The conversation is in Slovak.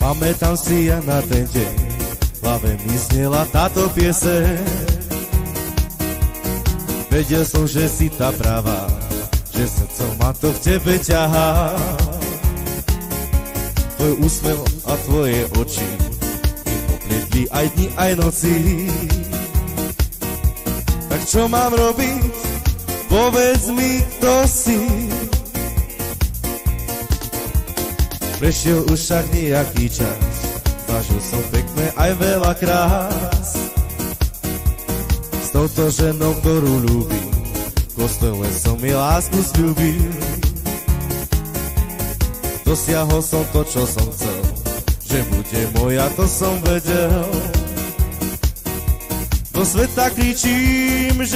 Pamätám si ja na ten deň, v hlave mi znela táto pieseň. Vedel som, že si tá pravá, že srdcom ma to k tebe ťahá. Tvoj úsmev a tvoje oči mi popletli aj dni, aj noci. Tak čo mám robiť? Povedz mi, kto si. Prešiel už však nejaký čas, zažil som pekné aj veľa krás. S touto ženou, ktorú ľúbim, v kostole som mi lásku sľúbil. Dosiahol som to, čo som chcel, že bude moja, to som vedel. Do sveta kričím, že